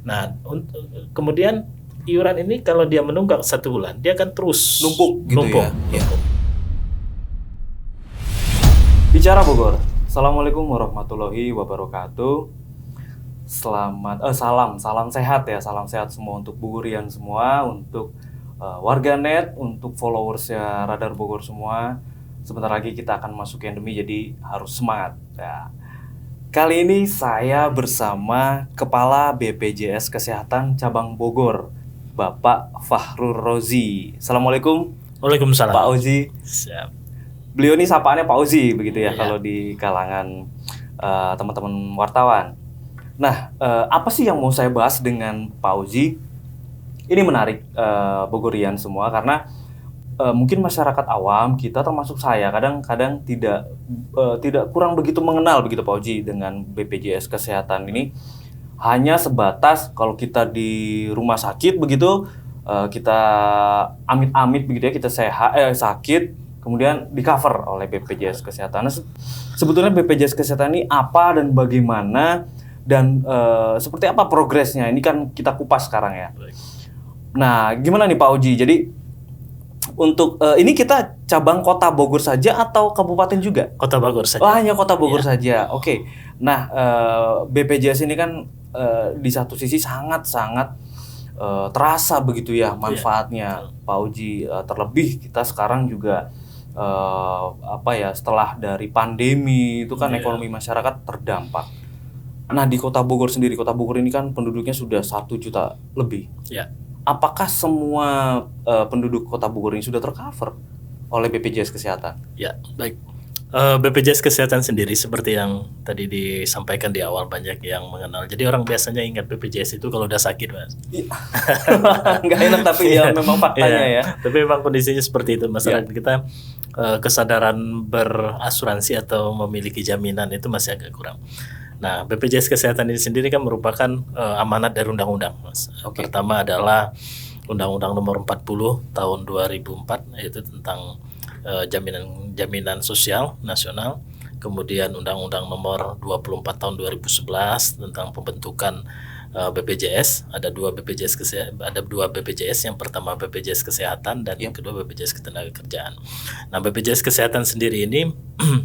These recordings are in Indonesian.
Nah, kemudian iuran ini kalau dia menunggak 1 bulan, dia akan terus Numpuk gitu numpuk. ya. Bicara Bogor. Assalamualaikum warahmatullahi wabarakatuh. Salam sehat ya, salam sehat semua untuk Bogorian semua, untuk warganet, untuk followersnya Radar Bogor semua. Sebentar lagi kita akan masuk endemi, jadi harus semangat. Ya. Kali ini saya bersama Kepala BPJS Kesehatan Cabang Bogor, Bapak Fahrur Rozi. Assalamualaikum. Waalaikumsalam. Pak Ozi. Siap. Beliau ini sapaannya Pak Ozi begitu ya, Iya. kalau di kalangan teman-teman wartawan. Nah, apa sih yang mau saya bahas dengan Pak Ozi? Ini menarik Bogorian semua, karena mungkin masyarakat awam kita termasuk saya kadang-kadang tidak kurang begitu mengenal begitu Pak Ozi dengan BPJS Kesehatan ini. Hanya sebatas kalau kita di rumah sakit begitu, kita amit-amit begitu ya, kita sakit, kemudian di cover oleh BPJS Kesehatan. Nah, sebetulnya BPJS Kesehatan ini apa dan bagaimana, dan seperti apa progresnya? Ini kan kita kupas sekarang ya. Nah, gimana nih Pak Ozi? Jadi untuk ini kita cabang Kota Bogor saja atau kabupaten juga? Kota Bogor saja. Oh, hanya Kota Bogor saja. Oke. Nah, BPJS ini kan di satu sisi sangat-sangat terasa begitu ya manfaatnya, Pak Ozi. Terlebih kita sekarang juga setelah dari pandemi itu kan ekonomi masyarakat terdampak. Nah, di Kota Bogor sendiri, Kota Bogor ini kan penduduknya sudah 1 juta lebih. Ya. Apakah semua penduduk Kota Bogor ini sudah tercover oleh BPJS Kesehatan? Ya, baik. BPJS Kesehatan sendiri seperti yang tadi disampaikan di awal, banyak yang mengenal. Jadi orang biasanya ingat BPJS itu kalau udah sakit, Mas. Nggak enak, tapi ya memang faktanya ya. Tapi memang kondisinya seperti itu. Masyarakat kita kesadaran berasuransi atau memiliki jaminan itu masih agak kurang. Nah, BPJS Kesehatan ini sendiri kan merupakan amanat dari undang-undang, Mas. Pertama adalah Undang-Undang Nomor 40 Tahun 2004, yaitu tentang jaminan sosial nasional. Kemudian Undang-Undang Nomor 24 Tahun 2011 tentang pembentukan BPJS. Ada dua BPJS. Yang pertama BPJS Kesehatan dan yang kedua BPJS Ketenagakerjaan. Nah, BPJS Kesehatan sendiri ini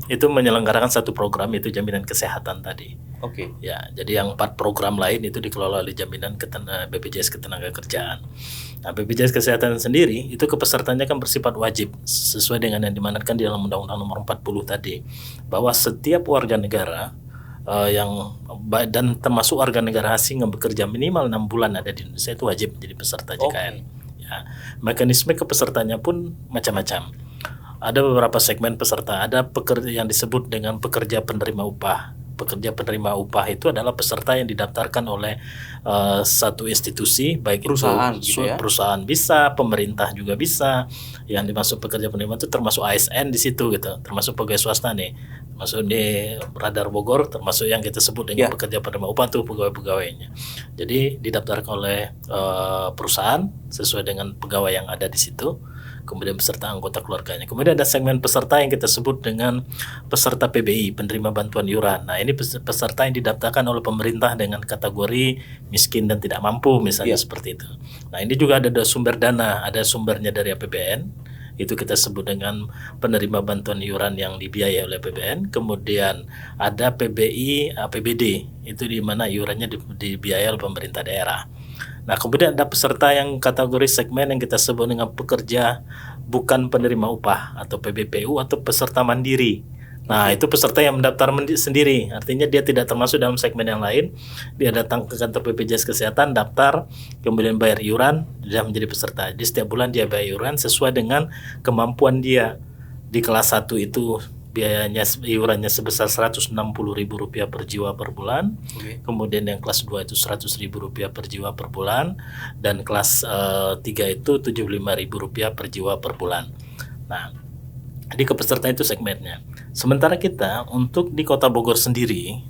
itu menyelenggarakan satu program, yaitu jaminan kesehatan tadi. Oke. Ya, jadi yang 4 program lain itu dikelola oleh BPJS Ketenagakerjaan. Nah, BPJS Kesehatan sendiri itu kepesertaannya kan bersifat wajib sesuai dengan yang dimanatkan di dalam Undang-Undang Nomor 40 tadi, bahwa setiap warga negara dan termasuk warga negara asing yang bekerja minimal 6 bulan ada di Indonesia itu wajib menjadi peserta JKN. Ya, mekanisme kepesertanya pun macam-macam. Ada beberapa segmen peserta. Ada pekerja yang disebut dengan pekerja penerima upah. Pekerja penerima upah itu adalah peserta yang didaftarkan oleh satu institusi, baik perusahaan, itu gitu ya? Perusahaan bisa, pemerintah juga bisa. Yang dimaksud pekerja penerima itu termasuk ASN di situ gitu, termasuk pegawai swasta nih. Masuk di Radar Bogor, termasuk yang kita sebut dengan pekerja penerima upah tuh pegawai-pegawainya. Jadi didaftarkan oleh perusahaan sesuai dengan pegawai yang ada di situ. Kemudian beserta anggota keluarganya. Kemudian ada segmen peserta yang kita sebut dengan peserta PBI, penerima bantuan iuran. Nah, ini peserta yang didaftarkan oleh pemerintah dengan kategori miskin dan tidak mampu, misalnya seperti itu. Nah, ini juga ada sumber dana, ada sumbernya dari APBN. Itu kita sebut dengan penerima bantuan iuran yang dibiayai oleh APBN. Kemudian ada PBI, APBD, itu di mana iurannya dibiayai oleh pemerintah daerah. Nah, kemudian ada peserta yang kategori segmen yang kita sebut dengan pekerja bukan penerima upah atau PBPU atau peserta mandiri. Nah, itu peserta yang mendaftar sendiri. Artinya dia tidak termasuk dalam segmen yang lain. Dia datang ke kantor BPJS Kesehatan, daftar, kemudian bayar iuran, dia menjadi peserta. Jadi setiap bulan dia bayar iuran sesuai dengan kemampuan dia. Di kelas 1 itu biayanya iurannya sebesar Rp160.000 per jiwa per bulan. Kemudian yang kelas 2 itu Rp100.000 per jiwa per bulan, dan kelas 3 itu Rp75.000 per jiwa per bulan. Nah, di kepesertaan itu segmennya. Sementara kita untuk di Kota Bogor sendiri,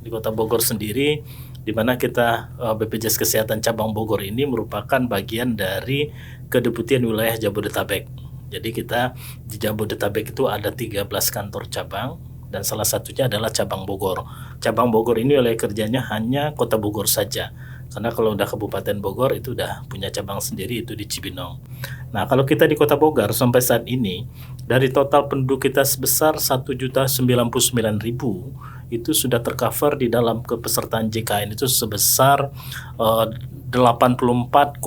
di mana kita BPJS Kesehatan Cabang Bogor ini merupakan bagian dari Kedeputian Wilayah Jabodetabek. Jadi kita di Jabodetabek itu ada 13 kantor cabang, dan salah satunya adalah cabang Bogor. Cabang Bogor ini oleh kerjanya hanya Kota Bogor saja. Karena kalau udah Kabupaten Bogor itu udah punya cabang sendiri, itu di Cibinong. Nah, kalau kita di Kota Bogor sampai saat ini, dari total penduduk kita sebesar 1.099.000, itu sudah tercover di dalam kepesertaan JKN itu sebesar 94,81%.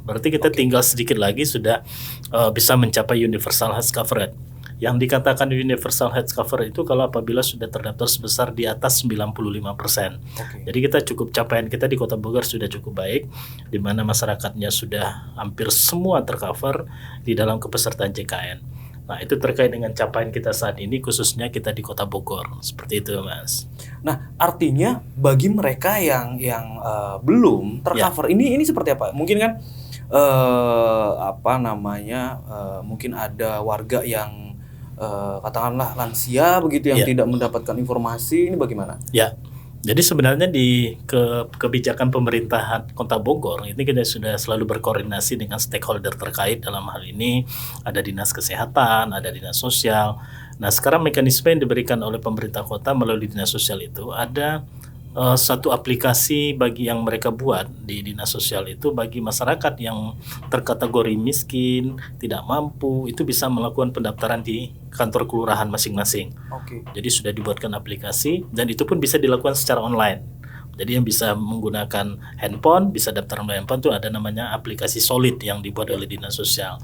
Berarti kita tinggal sedikit lagi sudah bisa mencapai universal health coverage. Yang dikatakan universal health cover itu kalau apabila sudah terdaftar sebesar di atas 95%. Jadi kita capaian kita di Kota Bogor sudah cukup baik, di mana masyarakatnya sudah hampir semua tercover di dalam kepesertaan JKN. Nah, itu terkait dengan capaian kita saat ini, khususnya kita di Kota Bogor. Seperti itu, Mas. Nah, artinya bagi mereka yang belum tercover, ini seperti apa? Mungkin kan mungkin ada warga yang katakanlah lansia begitu yang tidak mendapatkan informasi, ini bagaimana? Ya, jadi sebenarnya di kebijakan pemerintahan Kota Bogor ini kita sudah selalu berkoordinasi dengan stakeholder terkait. Dalam hal ini ada Dinas Kesehatan, ada Dinas Sosial. Nah, sekarang mekanisme yang diberikan oleh pemerintah kota melalui Dinas Sosial itu ada satu aplikasi bagi yang mereka buat di Dinas Sosial itu bagi masyarakat yang terkategori miskin, tidak mampu, itu bisa melakukan pendaftaran di kantor kelurahan masing-masing. Jadi sudah dibuatkan aplikasi dan itu pun bisa dilakukan secara online. Jadi yang bisa menggunakan handphone, bisa daftar melalui handphone itu ada namanya aplikasi Solid yang dibuat oleh Dinas Sosial.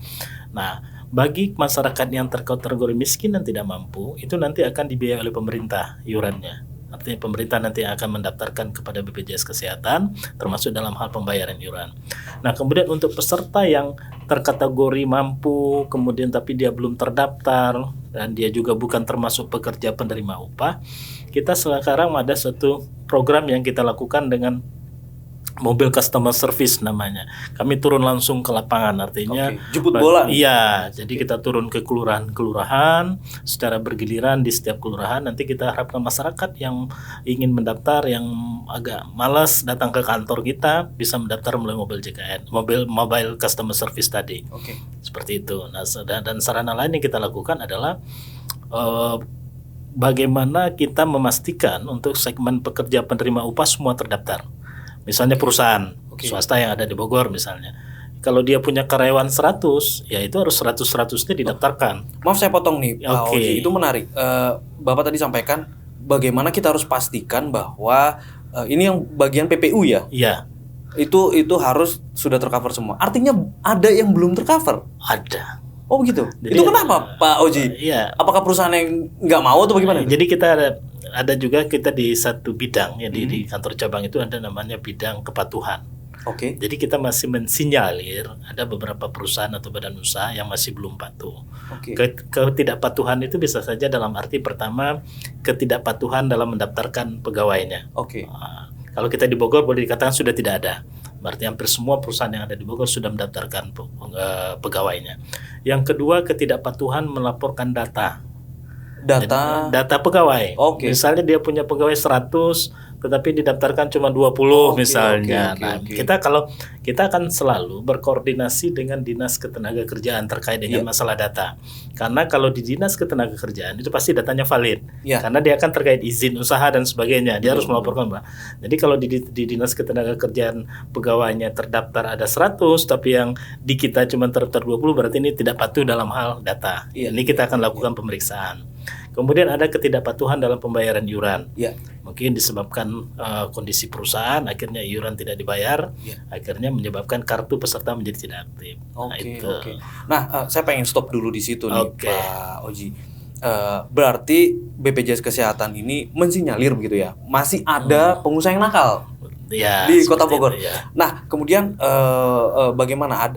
Nah, bagi masyarakat yang terkategori miskin dan tidak mampu, itu nanti akan dibiayai oleh pemerintah iurannya. Artinya pemerintah nanti akan mendaftarkan kepada BPJS Kesehatan termasuk dalam hal pembayaran iuran. Nah, kemudian untuk peserta yang terkategori mampu kemudian tapi dia belum terdaftar dan dia juga bukan termasuk pekerja penerima upah, kita sekarang ada satu program yang kita lakukan dengan mobil customer service namanya. Kami turun langsung ke lapangan, artinya jemput bola. Iya, jadi kita turun ke kelurahan secara bergiliran di setiap kelurahan. Nanti kita harapkan masyarakat yang ingin mendaftar, yang agak malas datang ke kantor kita, bisa mendaftar melalui mobil JKN, mobile customer service tadi. Seperti itu. Nah, dan sarana lain yang kita lakukan adalah bagaimana kita memastikan untuk segmen pekerja penerima upah semua terdaftar. Misalnya perusahaan swasta yang ada di Bogor misalnya. Kalau dia punya karyawan 100, ya itu harus 100-100-nya didaftarkan. Maaf saya potong nih, Pak Oji, itu menarik. Bapak tadi sampaikan bagaimana kita harus pastikan bahwa ini yang bagian PPU ya? Iya. Itu harus sudah tercover semua. Artinya ada yang belum tercover? Ada. Oh begitu. Jadi, itu kenapa Pak Oji? Iya. Apakah perusahaan yang nggak mau atau bagaimana? Jadi kita ada juga kita di satu bidang ya di kantor cabang itu ada namanya bidang kepatuhan. Jadi kita masih mensinyalir ada beberapa perusahaan atau badan usaha yang masih belum patuh. Ketidakpatuhan itu bisa saja dalam arti pertama ketidakpatuhan dalam mendaftarkan pegawainya. Kalau kita di Bogor boleh dikatakan sudah tidak ada. Berarti hampir semua perusahaan yang ada di Bogor sudah mendaftarkan pegawainya. Yang kedua, ketidakpatuhan melaporkan data pegawai. Misalnya dia punya pegawai 100 tetapi didaftarkan cuma 20 misalnya. Kita akan selalu berkoordinasi dengan Dinas Ketenagakerjaan terkait dengan masalah data. Karena kalau di Dinas Ketenagakerjaan itu pasti datanya valid. Karena dia akan terkait izin usaha dan sebagainya. Dia harus melaporkan, Pak. Jadi kalau di Dinas Ketenagakerjaan pegawainya terdaftar ada 100 tapi yang di kita cuma terdaftar 20, berarti ini tidak patuh dalam hal data. Ini kita akan lakukan pemeriksaan. Kemudian ada ketidakpatuhan dalam pembayaran iuran. Mungkin disebabkan kondisi perusahaan, akhirnya iuran tidak dibayar, akhirnya menyebabkan kartu peserta menjadi tidak aktif. Nah, saya pengen stop dulu di situ nih, Pak Oji. Berarti BPJS Kesehatan ini mensinyalir begitu ya, masih ada pengusaha yang nakal di Kota Bogor. Nah, kemudian bagaimana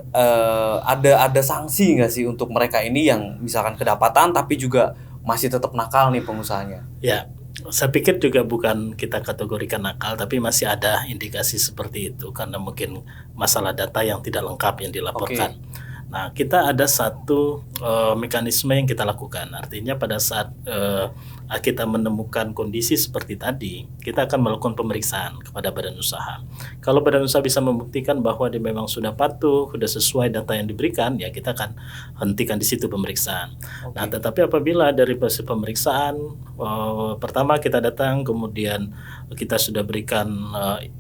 ada sanksi nggak sih untuk mereka ini yang misalkan kedapatan tapi juga masih tetap nakal nih pengusahanya? Ya, saya pikir juga bukan kita kategorikan nakal, tapi masih ada indikasi seperti itu karena mungkin masalah data yang tidak lengkap yang dilaporkan. Nah, kita ada satu mekanisme yang kita lakukan. Artinya pada saat kita menemukan kondisi seperti tadi, kita akan melakukan pemeriksaan kepada badan usaha. Kalau badan usaha bisa membuktikan bahwa dia memang sudah patuh, sudah sesuai data yang diberikan, ya kita akan hentikan di situ pemeriksaan. Nah, tetapi apabila dari proses pemeriksaan pertama kita datang, kemudian kita sudah berikan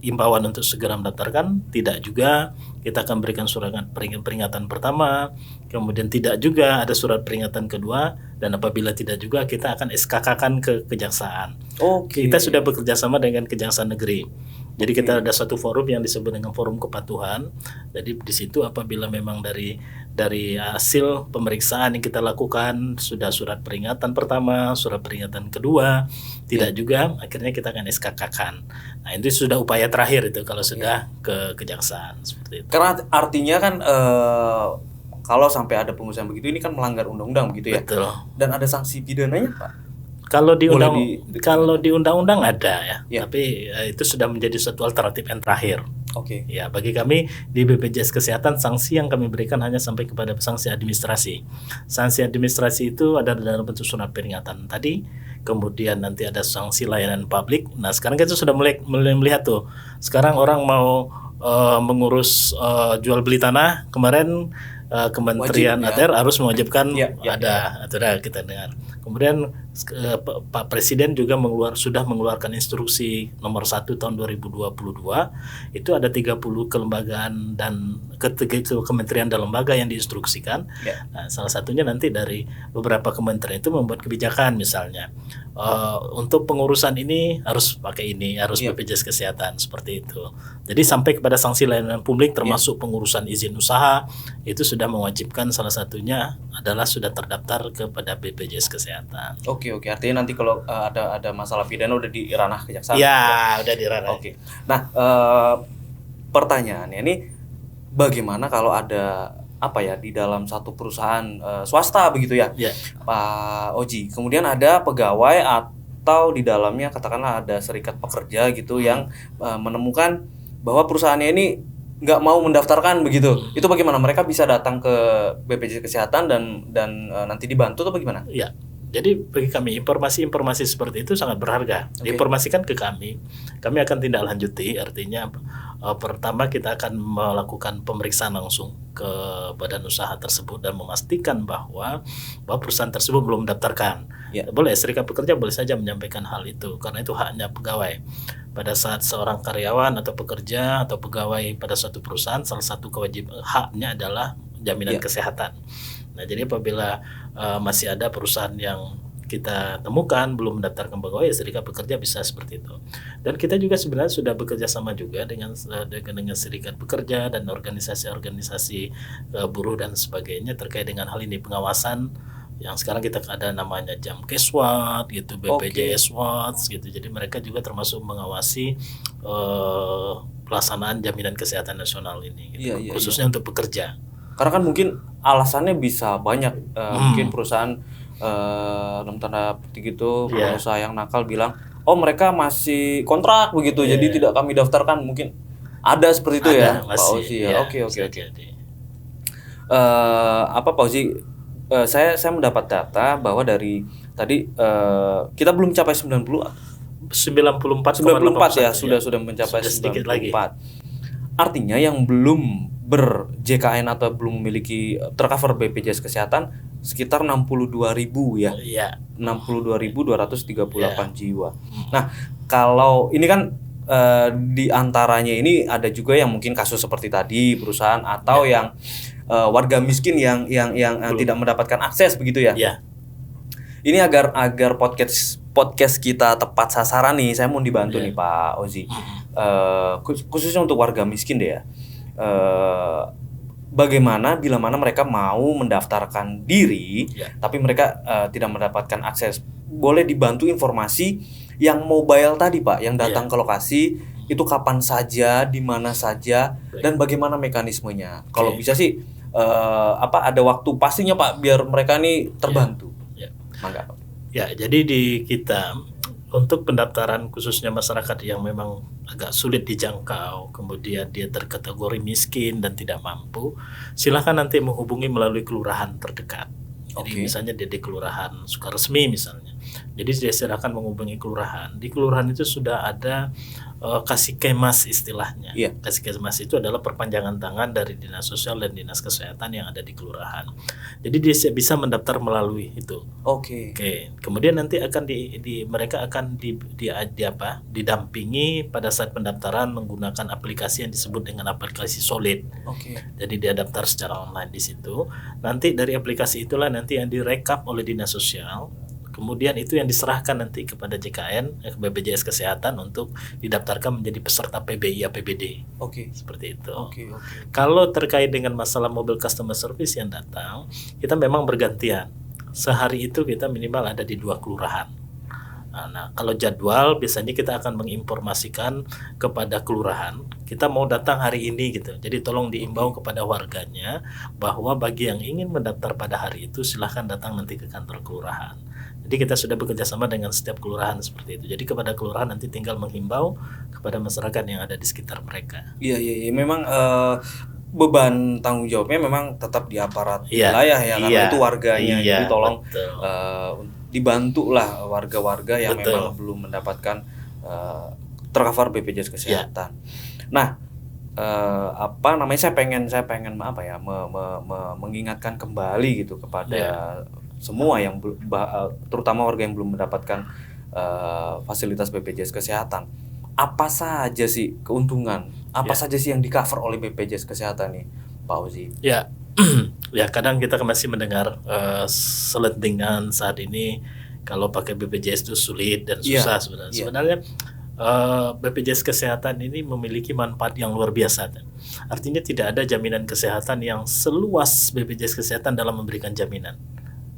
imbauan untuk segera mendaftarkan, tidak juga, kita akan berikan surat peringatan pertama, kemudian tidak juga ada surat peringatan kedua, dan apabila tidak juga kita akan SKK-kan ke kejaksaan. Kita sudah bekerja sama dengan Kejaksaan Negeri. Jadi kita ada satu forum yang disebut dengan forum kepatuhan. Jadi di situ apabila memang dari hasil pemeriksaan yang kita lakukan sudah surat peringatan pertama, surat peringatan kedua, tidak juga, akhirnya kita akan SKK-kan. Nah, itu sudah upaya terakhir itu kalau sudah ke kejaksaan seperti itu. Karena artinya kan kalau sampai ada pengurusan begitu, ini kan melanggar undang-undang begitu ya. Betul. Dan ada sanksi pidananya, Pak? Kalau di undang-undang ada ya, tapi itu sudah menjadi suatu alternatif yang terakhir. Ya, bagi kami di BPJS Kesehatan sanksi yang kami berikan hanya sampai kepada sanksi administrasi. Sanksi administrasi itu ada dalam bentuk surat peringatan tadi, kemudian nanti ada sanksi layanan publik. Nah, sekarang kita sudah mulai melihat tuh. Sekarang orang mau mengurus jual beli tanah, kemarin Kementerian ATR harus mewajibkan ada kita dengar. Kemudian Pak Presiden juga sudah mengeluarkan instruksi nomor 1 tahun 2022. Itu ada 30 kelembagaan dan kementerian dan lembaga yang diinstruksikan. Nah, salah satunya nanti dari beberapa kementerian itu membuat kebijakan, misalnya untuk pengurusan ini harus pakai ini, harus BPJS Kesehatan, seperti itu. Jadi sampai kepada sanksi layanan publik termasuk pengurusan izin usaha itu sudah mewajibkan, salah satunya adalah sudah terdaftar kepada BPJS Kesehatan. Oke. Artinya nanti kalau ada masalah pidana udah di ranah kejaksaan. Ya, udah di ranah. Nah, pertanyaannya ini bagaimana kalau ada di dalam satu perusahaan swasta begitu ya, Pak Oji. Kemudian ada pegawai atau di dalamnya katakanlah ada serikat pekerja gitu yang menemukan bahwa perusahaannya ini nggak mau mendaftarkan begitu. Itu bagaimana? Mereka bisa datang ke BPJS Kesehatan dan nanti dibantu atau bagaimana? Iya. Jadi bagi kami informasi seperti itu sangat berharga. Diinformasikan ke kami akan tindak lanjuti. Artinya pertama kita akan melakukan pemeriksaan langsung ke badan usaha tersebut dan memastikan bahwa perusahaan tersebut belum mendaftarkan. Boleh, serikat pekerja boleh saja menyampaikan hal itu karena itu haknya pegawai. Pada saat seorang karyawan atau pekerja atau pegawai pada suatu perusahaan, salah satu kewajiban haknya adalah jaminan kesehatan. Nah, jadi apabila masih ada perusahaan yang kita temukan belum mendaftarkan pegawai, ya serikat pekerja bisa seperti itu. Dan kita juga sebenarnya sudah bekerja sama juga dengan serikat pekerja dan organisasi-organisasi buruh dan sebagainya terkait dengan hal ini, pengawasan yang sekarang kita ada namanya Jamkeswat gitu, BPJS Watch gitu. Jadi mereka juga termasuk mengawasi pelaksanaan jaminan kesehatan nasional ini gitu, khususnya untuk pekerja. Karena kan mungkin alasannya bisa banyak, mungkin perusahaan dalam tanda petik itu pengusaha yang nakal bilang, mereka masih kontrak begitu, jadi tidak kami daftarkan, mungkin ada seperti itu ya, Pak Ozi ya. Oke. Pak Ozi, saya mendapat data bahwa dari tadi kita belum mencapai 94 ya, sudah mencapai 94. Artinya yang belum ber-JKN atau belum memiliki tercover BPJS Kesehatan sekitar 62.000 ya. 62.238 jiwa. Nah, kalau ini kan di antaranya ini ada juga yang mungkin kasus seperti tadi perusahaan atau yang warga miskin yang tidak mendapatkan akses begitu ya. Ini agar podcast kita tepat sasaran nih, saya mau dibantu nih Pak Ozi. Khususnya untuk warga miskin deh ya. Bagaimana bila mana mereka mau mendaftarkan diri tapi mereka tidak mendapatkan akses, boleh dibantu informasi yang mobile tadi Pak, yang datang ke lokasi itu kapan saja, di mana saja, dan bagaimana mekanismenya. Kalau bisa sih ada waktu pastinya Pak biar mereka ini terbantu. Mangga Pak. Jadi di kita untuk pendaftaran khususnya masyarakat yang memang agak sulit dijangkau, kemudian dia terkategori miskin dan tidak mampu, silakan nanti menghubungi melalui kelurahan terdekat. Jadi Oke. misalnya dia di kelurahan Sukaresmi misalnya. Jadi dia silakan menghubungi kelurahan. Di kelurahan itu sudah ada Kasikemas istilahnya. Iya. Kasikemas itu adalah perpanjangan tangan dari Dinas Sosial dan Dinas Kesehatan yang ada di kelurahan. Jadi dia bisa mendaftar melalui itu. Oke. Oke, kemudian nanti akan mereka akan didampingi pada saat pendaftaran menggunakan aplikasi yang disebut dengan aplikasi Solid. Oke. Jadi dia daftar secara online di situ. Nanti dari aplikasi itulah nanti yang direkap oleh Dinas Sosial. Kemudian itu yang diserahkan nanti kepada JKN, ke BPJS Kesehatan untuk didaftarkan menjadi peserta PBI APBD. Oke. Seperti itu. Oke. Kalau terkait dengan masalah mobil customer service yang datang, kita memang bergantian. Sehari itu kita minimal ada di 2 kelurahan. Nah, kalau jadwal biasanya kita akan menginformasikan kepada kelurahan, kita mau datang hari ini gitu. Jadi tolong diimbau kepada warganya bahwa bagi yang ingin mendaftar pada hari itu silahkan datang nanti ke kantor kelurahan. Jadi kita sudah bekerja sama dengan setiap kelurahan seperti itu. Jadi kepada kelurahan nanti tinggal menghimbau kepada masyarakat yang ada di sekitar mereka. Iya. Memang beban tanggung jawabnya memang tetap di aparat Iya. wilayah ya, karena Iya. itu warganya. Iya, Jadi tolong betul. dibantu lah warga-warga yang Betul. memang belum mendapatkan tercover BPJS Kesehatan. Nah, saya pengen mengingatkan kembali gitu kepada semua yang terutama warga yang belum mendapatkan fasilitas BPJS Kesehatan. Apa saja sih keuntungan? Apa saja sih yang di-cover oleh BPJS Kesehatan nih, Pak Ozi? Ya, ya kadang kita masih mendengar selentingan saat ini kalau pakai BPJS itu sulit dan susah sebenarnya. Iya. Sebenarnya BPJS Kesehatan ini memiliki manfaat yang luar biasa. Artinya tidak ada jaminan kesehatan yang seluas BPJS Kesehatan dalam memberikan jaminan.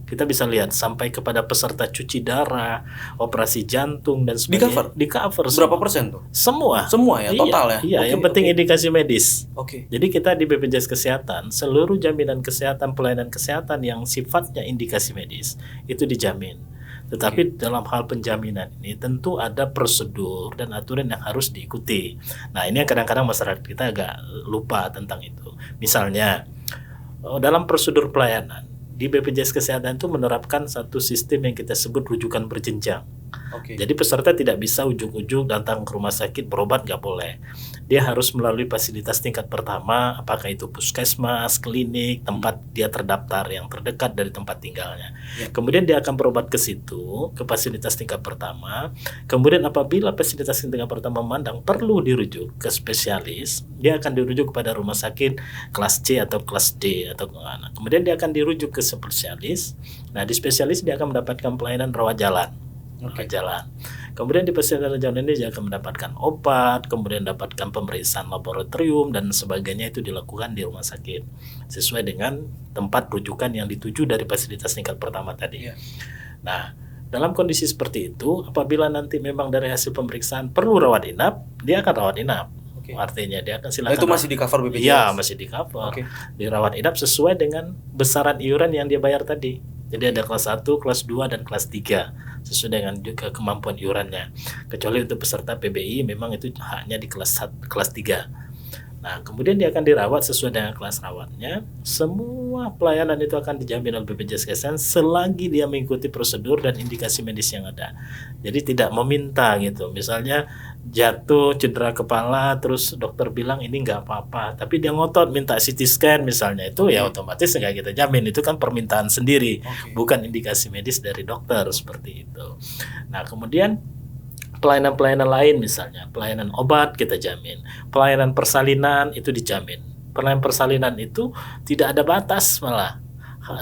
Kita bisa lihat sampai kepada peserta cuci darah, operasi jantung dan sebagainya. Di-cover. Berapa persen tuh? Semua. Semua ya, total ya? Iya, Oke, yang penting oke. indikasi medis. Oke. Jadi kita di BPJS Kesehatan, seluruh jaminan kesehatan, pelayanan kesehatan yang sifatnya indikasi medis itu dijamin. Tetapi dalam hal penjaminan ini tentu ada prosedur dan aturan yang harus diikuti. Nah, ini yang kadang-kadang masyarakat kita agak lupa tentang itu. Misalnya, dalam prosedur pelayanan di BPJS Kesehatan itu menerapkan satu sistem yang kita sebut rujukan berjenjang. Oke. Jadi peserta tidak bisa ujung-ujung datang ke rumah sakit berobat, nggak boleh. Dia harus melalui fasilitas tingkat pertama, apakah itu puskesmas, klinik, tempat dia terdaftar yang terdekat dari tempat tinggalnya. Ya. Kemudian dia akan berobat ke situ, ke fasilitas tingkat pertama. Kemudian apabila fasilitas tingkat pertama memandang perlu dirujuk ke spesialis, dia akan dirujuk kepada rumah sakit kelas C atau kelas D atau kemana. Kemudian dia akan dirujuk ke spesialis. Nah, di spesialis dia akan mendapatkan pelayanan rawat jalan. Jalan. Kemudian di fasilitas jalan ini dia akan mendapatkan obat, kemudian mendapatkan pemeriksaan laboratorium dan sebagainya itu dilakukan di rumah sakit sesuai dengan tempat rujukan yang dituju dari fasilitas tingkat pertama tadi. Iya. Nah, dalam kondisi seperti itu, apabila nanti memang dari hasil pemeriksaan perlu rawat inap, dia akan rawat inap. Oke. Artinya dia akan Nah, silakan. itu masih di-cover BPJS? Iya, masih di-cover. Oke. Dirawat inap sesuai dengan besaran iuran yang dia bayar tadi. Jadi ada kelas 1, kelas 2, dan kelas 3 sesuai dengan juga kemampuan iurannya. Kecuali untuk peserta PBI memang itu haknya di kelas 3. Nah, kemudian dia akan dirawat sesuai dengan kelas rawatnya. Semua pelayanan itu akan dijamin oleh BPJS Kesehatan selagi dia mengikuti prosedur dan indikasi medis yang ada. Jadi tidak meminta gitu. Misalnya jatuh, cedera kepala, terus dokter bilang ini nggak apa-apa, tapi dia ngotot minta CT scan misalnya, itu ya otomatis nggak kita jamin. Itu kan permintaan sendiri, bukan indikasi medis dari dokter seperti itu. Nah, kemudian pelayanan-pelayanan lain misalnya, pelayanan obat kita jamin, pelayanan persalinan itu dijamin. Pelayanan persalinan itu tidak ada batas malah.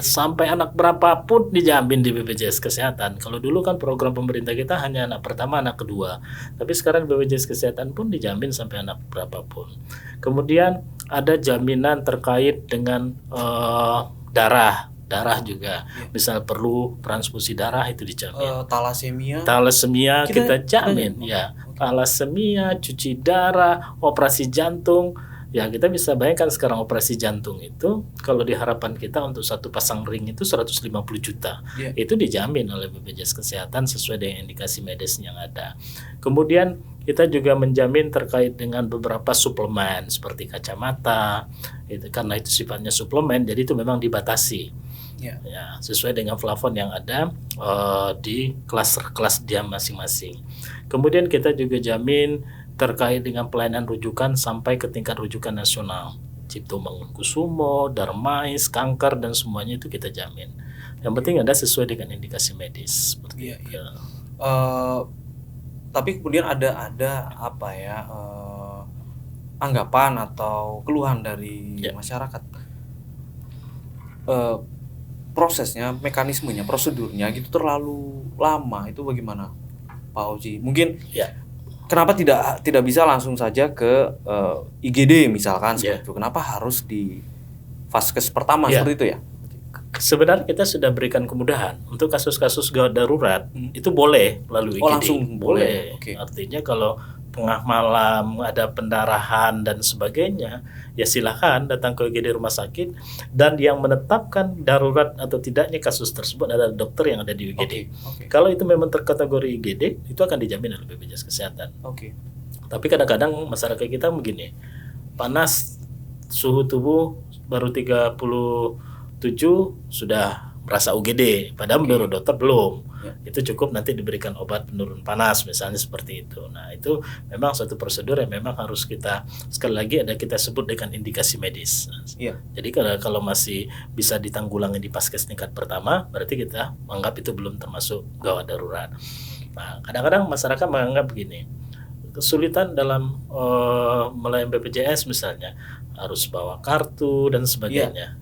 Sampai anak berapapun dijamin di BPJS Kesehatan. Kalau dulu kan program pemerintah kita hanya anak pertama, anak kedua. Tapi sekarang BPJS Kesehatan pun dijamin sampai anak berapapun. Kemudian ada jaminan terkait dengan darah juga. Misal perlu transfusi darah itu dijamin. Talasemia kita jamin ya. Talasemia, cuci darah, operasi jantung. Ya, kita bisa bayangkan sekarang operasi jantung itu kalau di harapan kita untuk satu pasang ring itu 150 juta. Itu dijamin oleh BPJS Kesehatan sesuai dengan indikasi medis yang ada. Kemudian kita juga menjamin terkait dengan beberapa suplemen seperti kacamata. Itu karena itu sifatnya suplemen, jadi itu memang dibatasi. Ya, sesuai dengan plafon yang ada di kelas dia masing-masing. Kemudian kita juga jamin terkait dengan pelayanan rujukan sampai ke tingkat rujukan nasional. Cipto Mangunkusumo, Darmais, kanker dan semuanya itu kita jamin. Yang penting ada sesuai dengan indikasi medis. Seperti itu. Tapi kemudian ada apa ya, anggapan atau keluhan dari masyarakat, prosesnya, mekanismenya, prosedurnya gitu terlalu lama. Itu bagaimana Pak Oji? Mungkin kenapa tidak bisa langsung saja ke IGD misalkan seperti itu? Kenapa harus di vaskes pertama seperti itu ya? Sebenarnya kita sudah berikan kemudahan untuk kasus-kasus gawat darurat itu boleh melalui IGD. Langsung boleh. Okay. Artinya kalau tengah malam ada pendarahan dan sebagainya, ya silakan datang ke IGD rumah sakit, dan yang menetapkan darurat atau tidaknya kasus tersebut adalah dokter yang ada di IGD. Kalau itu memang terkategori IGD, itu akan dijamin oleh BPJS Kesehatan. Tapi kadang-kadang masyarakat kita begini, panas, suhu tubuh baru 37 sudah merasa UGD, padahal menurut dokter belum. Itu cukup nanti diberikan obat penurun panas misalnya seperti itu. Nah, itu memang suatu prosedur yang memang harus kita, sekali lagi ada kita sebut dengan indikasi medis. Jadi kalau masih bisa ditanggulangi di paskes tingkat pertama, berarti kita menganggap itu belum termasuk gawat darurat. Nah, kadang-kadang masyarakat menganggap begini, kesulitan dalam melayani BPJS misalnya harus bawa kartu dan sebagainya,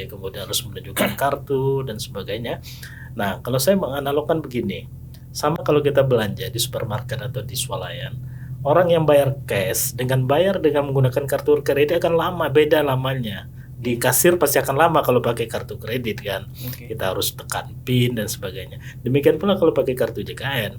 kemudian harus menunjukkan kartu dan sebagainya. Nah, kalau saya menganalogkan begini, sama kalau kita belanja di supermarket atau di swalayan, orang yang bayar cash dengan bayar dengan menggunakan kartu kredit akan lama, beda lamanya. Di kasir pasti akan lama kalau pakai kartu kredit kan. Kita harus tekan PIN dan sebagainya. Demikian pula kalau pakai kartu JKN.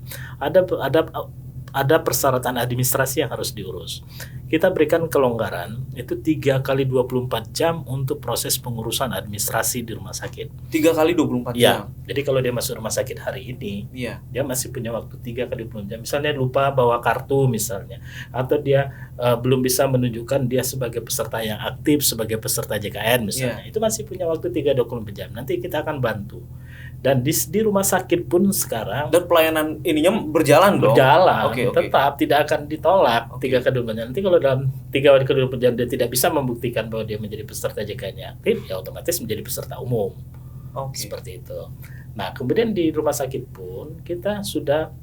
Ada persyaratan administrasi yang harus diurus. Kita berikan kelonggaran itu 3 kali 24 jam untuk proses pengurusan administrasi di rumah sakit. 3 kali 24 jam? Jadi kalau dia masuk rumah sakit hari ini, dia masih punya waktu 3 kali 24 jam. Misalnya lupa bawa kartu misalnya, atau dia belum bisa menunjukkan dia sebagai peserta yang aktif, sebagai peserta JKN misalnya, itu masih punya waktu 3-24 jam. Nanti kita akan bantu. Dan di rumah sakit pun sekarang, dan pelayanan ininya berjalan dong? Berjalan, tetap tidak akan ditolak 3 kali 24 jam. Nanti kalau dalam 3 kali 24 jam dia tidak bisa membuktikan bahwa dia menjadi peserta JKN aktif, ya otomatis menjadi peserta umum. Seperti itu. Nah, kemudian di rumah sakit pun kita sudah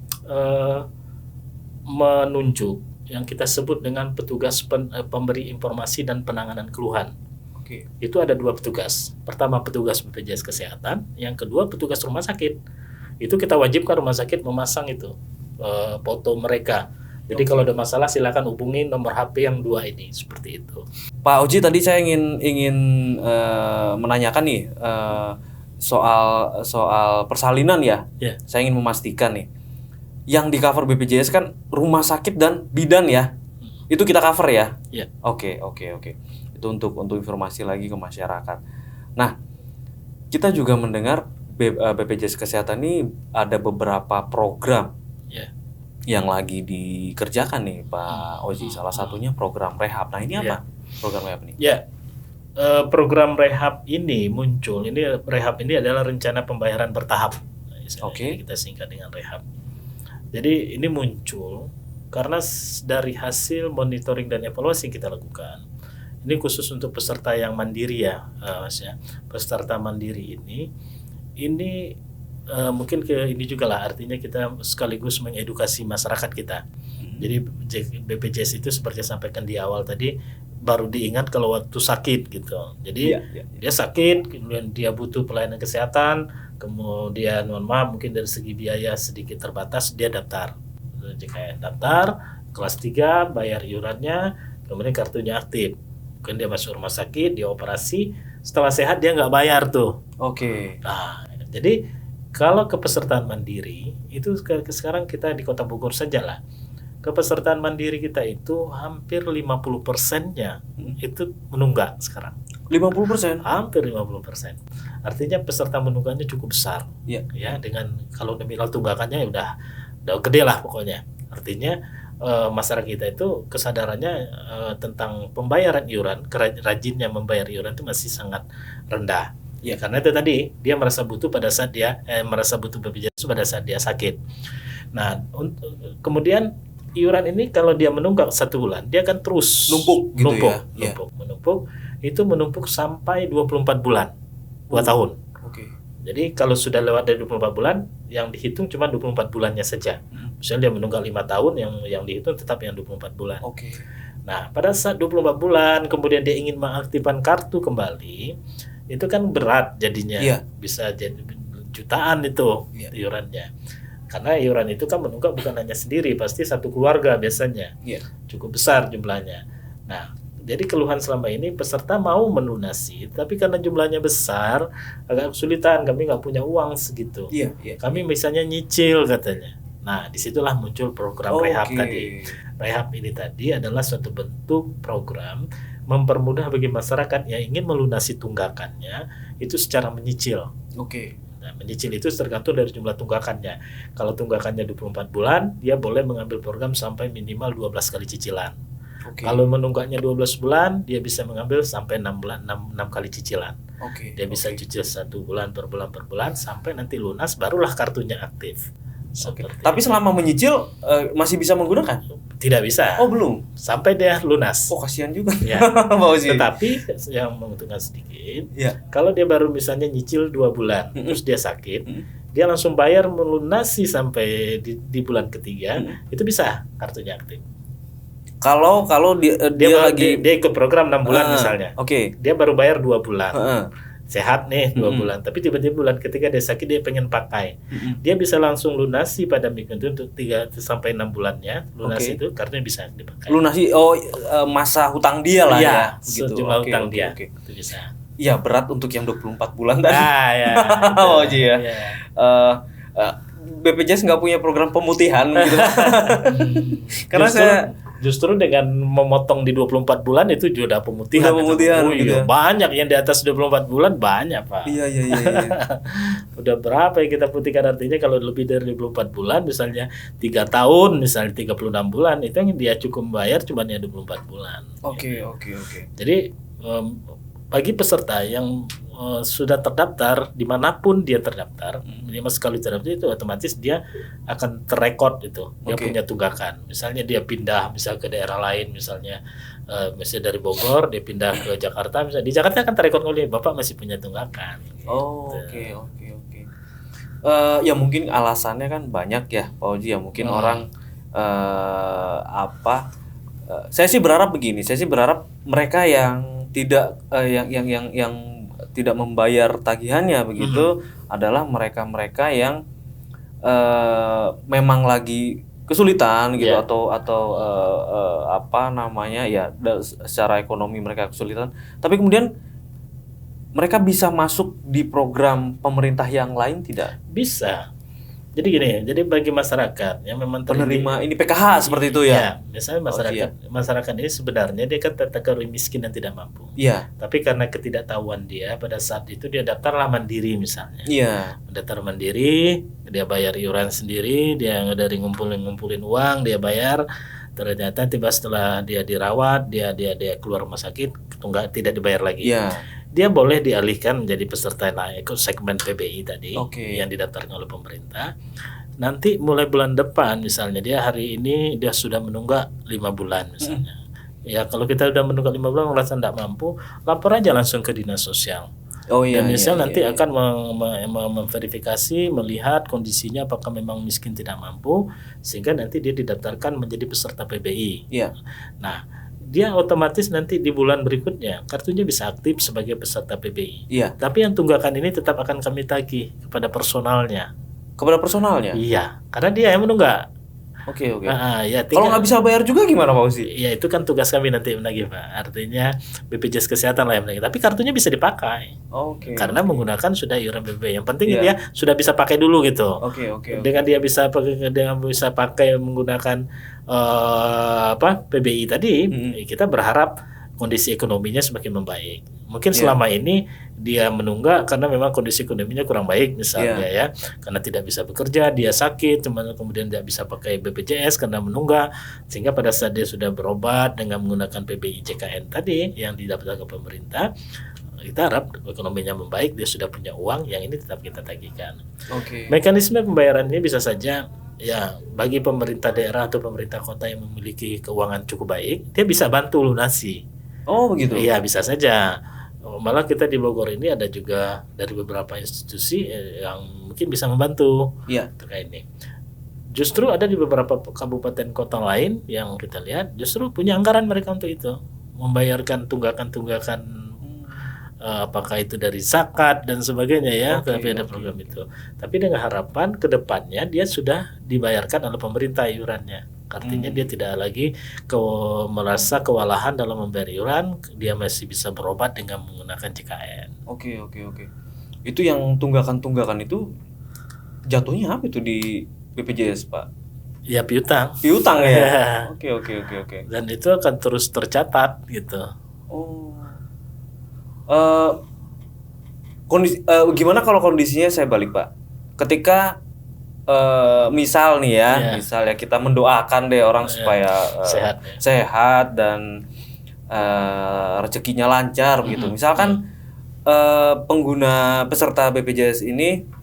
menunjuk yang kita sebut dengan petugas pemberi informasi dan penanganan keluhan. Itu ada 2 petugas. Pertama petugas BPJS Kesehatan, yang kedua petugas rumah sakit. Itu kita wajibkan rumah sakit memasang itu foto mereka. Jadi kalau ada masalah silakan hubungi nomor HP yang 2 ini, seperti itu. Pak Oji, tadi saya ingin menanyakan nih soal persalinan ya. Saya ingin memastikan nih, yang di cover BPJS kan rumah sakit dan bidan ya. Itu kita cover ya? Oke. Itu untuk informasi lagi ke masyarakat. Nah, kita juga mendengar BPJS Kesehatan ini ada beberapa program yang lagi dikerjakan nih Pak Oji. Salah satunya program rehab. Nah, ini apa program rehab ini? Program rehab ini muncul. Rehab ini adalah rencana pembayaran bertahap. Kita singkat dengan rehab. Jadi ini muncul karena dari hasil monitoring dan evaluasi yang kita lakukan. Ini khusus untuk peserta yang mandiri ya, Mas ya. Peserta mandiri ini mungkin ini juga lah, artinya kita sekaligus mengedukasi masyarakat kita. Jadi BPJS itu seperti yang sampaikan di awal tadi, baru diingat kalau waktu sakit gitu. Jadi dia sakit, kemudian dia butuh pelayanan kesehatan, kemudian mohon maaf mungkin dari segi biaya sedikit terbatas, dia daftar. JKN daftar, kelas 3 bayar iurannya, kemudian kartunya aktif. Kemudian dia masuk rumah sakit, dia operasi, setelah sehat dia nggak bayar tuh. Nah, jadi kalau kepesertaan mandiri itu sekarang kita di Kota Bogor saja lah. Kepesertaan mandiri kita itu hampir 50%-nya itu menunggak sekarang. 50%? Hampir 50%. Artinya peserta menunggaknya cukup besar. Ya, dengan kalau nominal tunggakannya udah gede lah pokoknya. Artinya masyarakat kita itu kesadarannya tentang pembayaran iuran, rajinnya membayar iuran itu masih sangat rendah. Ya karena itu tadi dia merasa butuh pada saat dia merasa butuh BPJS pada saat dia sakit. Nah, kemudian iuran ini kalau dia menunggak 1 bulan, dia akan terus Numpuk gitu ya? Iya. menumpuk. Itu menumpuk sampai 24 bulan, 2 tahun. Oke. Jadi kalau sudah lewat dari 24 bulan, yang dihitung cuma 24 bulannya saja. Misalnya dia menunggak 5 tahun, yang dihitung tetap yang 24 bulan. Oke. Nah, pada saat 24 bulan, kemudian dia ingin mengaktifkan kartu kembali, itu kan berat jadinya. Iya. Bisa jadi jutaan itu Iya. iurannya. Karena iuran itu kan menunggak bukan hanya sendiri, pasti satu keluarga biasanya. Iya. Cukup besar jumlahnya. Nah, jadi keluhan selama ini peserta mau melunasi, tapi karena jumlahnya besar, agak kesulitan, kami nggak punya uang segitu. Iya, iya. Kami misalnya nyicil katanya. Nah, disitulah muncul program rehab tadi. Rehab ini tadi adalah suatu bentuk program mempermudah bagi masyarakat yang ingin melunasi tunggakannya itu secara menyicil. Oke. Nah, menyicil itu tergantung dari jumlah tunggakannya. Kalau tunggakannya 24 bulan, dia boleh mengambil program sampai minimal 12 kali cicilan. Oke. Kalau menunggaknya 12 bulan, dia bisa mengambil sampai 6 kali cicilan. Oke. Dia bisa cicil 1 bulan per bulan sampai nanti lunas, barulah kartunya aktif. Oke. Seperti Tapi selama menyicil masih bisa menggunakan? tidak bisa Oh, belum. sampai dia lunas. Oh, kasihan juga. Ya. Pak Ozi. Tetapi yang menguntungkan sedikit, Iya. kalau dia baru misalnya nyicil 2 bulan, terus dia sakit, dia langsung bayar melunasi sampai di bulan ketiga, itu bisa kartunya aktif. Kalau dia lagi dia ikut program 6 bulan misalnya, Oke. dia baru bayar 2 bulan, Heeh. sehat nih 2 bulan, tapi tiba-tiba bulan ketiga dia sakit, dia pengen pakai, dia bisa langsung lunasi pada minggu itu untuk 3 sampai 6 bulannya, lunasi itu kartunya bisa dipakai. Lunasi masa hutang dia lah Iya, ya. Begitu. sejumlah Oke, utang oke, dia, oke. itu bisa. Iya, berat untuk yang 24 bulan tadi. Ah, ya. Oh, Ji ya. Iya. BPJS nggak punya program pemutihan gitu. Karena Justru dengan memotong di 24 bulan itu juga ada pemutihan. Udah pemutihan Oh, gitu iya, ya. banyak yang di atas 24 bulan banyak, Pak. Iya. Udah berapa yang kita putihkan, artinya kalau lebih dari 24 bulan misalnya 3 tahun, misalnya 36 bulan, itu yang dia cukup membayar cuma ya 24 bulan. Oke. Jadi bagi peserta yang sudah terdaftar dimanapun dia terdaftar, minimal sekali terdaftar itu otomatis dia akan terrekod itu dia punya tunggakan. Misalnya dia pindah ke daerah lain, misalnya dari Bogor dia pindah ke Jakarta, misalnya di Jakarta akan terrekod oleh Bapak masih punya tunggakan. Oh, oke. Ya mungkin alasannya kan banyak ya, Pak Oji ya. Mungkin orang saya sih berharap begini. Saya sih berharap mereka yang tidak yang tidak membayar tagihannya begitu adalah mereka yang memang lagi kesulitan gitu atau secara ekonomi mereka kesulitan, tapi kemudian mereka bisa masuk di program pemerintah yang lain tidak? Bisa. Jadi gini, jadi bagi masyarakat yang memang penerima ini PKH seperti itu ya. Misalnya masyarakat ini sebenarnya dia kan kategori miskin dan tidak mampu. Iya. Tapi karena ketidaktahuan dia pada saat itu dia daftarlah mandiri misalnya. Iya. Daftar mandiri, dia bayar iuran sendiri, dia dari ngumpulin uang, dia bayar. Ternyata setelah dia dirawat, dia keluar rumah sakit, tunggak tidak dibayar lagi. Iya. Dia boleh dialihkan menjadi peserta ikut segmen PBI tadi yang didaftarkan oleh pemerintah. Nanti mulai bulan depan misalnya dia hari ini dia sudah menunggak 5 bulan misalnya. Ya kalau kita sudah menunggak 5 bulan merasa tidak mampu, lapor aja langsung ke dinas sosial. Dan nanti akan memverifikasi, melihat kondisinya apakah memang miskin tidak mampu, sehingga nanti dia didaftarkan menjadi peserta PBI. Iya. Nah, dia otomatis nanti di bulan berikutnya kartunya bisa aktif sebagai peserta PBI. Iya. Tapi yang tunggakan ini tetap akan kami tagih kepada personalnya. Kepada personalnya? Iya, karena dia yang menunggak. Oke. Kalau nggak bisa bayar juga gimana Pak Uzi? Ya itu kan tugas kami nanti menagih, Pak. Artinya BPJS Kesehatan lah yang menagih. Tapi kartunya bisa dipakai. Karena menggunakan sudah iuran BPJS. Yang penting dia sudah bisa pakai dulu gitu. Oke. Dengan dia bisa pakai menggunakan PBI tadi, kita berharap kondisi ekonominya semakin membaik. Mungkin selama ini dia menunggak karena memang kondisi ekonominya kurang baik misalnya ya, karena tidak bisa bekerja, dia sakit, kemudian tidak bisa pakai BPJS karena menunggak, sehingga pada saat dia sudah berobat dengan menggunakan PBI JKN tadi yang didapatkan ke pemerintah, kita harap ekonominya membaik, dia sudah punya uang, yang ini tetap kita tagihkan. Oke. Mekanisme pembayaran ini bisa saja ya bagi pemerintah daerah atau pemerintah kota yang memiliki keuangan cukup baik, dia bisa bantu lunasi. Oh begitu. Iya bisa saja. Malah kita di Bogor ini ada juga dari beberapa institusi yang mungkin bisa membantu Iya. terkait ini. Justru ada di beberapa kabupaten kota lain yang kita lihat justru punya anggaran mereka untuk itu, membayarkan tunggakan-tunggakan apakah itu dari zakat dan sebagainya ya, tapi ada program itu. Tapi dengan harapan ke depannya dia sudah dibayarkan oleh pemerintah iurannya. Artinya dia tidak lagi merasa kewalahan dalam membayar iuran, dia masih bisa berobat dengan menggunakan JKN. Oke. Itu yang tunggakan itu jatuhnya apa itu di BPJS, Pak? Ya piutang. Piutang ya. Oke. Dan itu akan terus tercatat gitu. Oh. Gimana kalau kondisinya saya balik, Pak? Ketika misal nih ya, misal ya kita mendoakan deh orang supaya sehat dan rezekinya lancar begitu. Misalkan pengguna peserta BPJS ini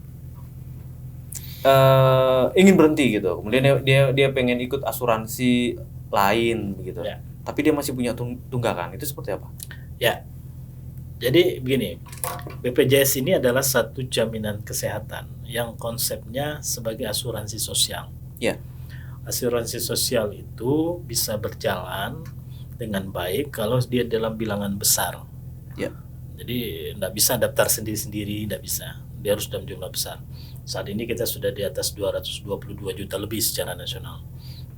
ingin berhenti gitu, kemudian dia pengen ikut asuransi lain begitu, tapi dia masih punya tunggakan, itu seperti apa? Ya, jadi begini, BPJS ini adalah satu jaminan kesehatan yang konsepnya sebagai asuransi sosial. Ya. Asuransi sosial itu bisa berjalan dengan baik kalau dia dalam bilangan besar. Ya. Jadi tidak bisa daftar sendiri-sendiri, tidak bisa. Dia harus dalam jumlah besar. Saat ini kita sudah di atas 222 juta lebih secara nasional.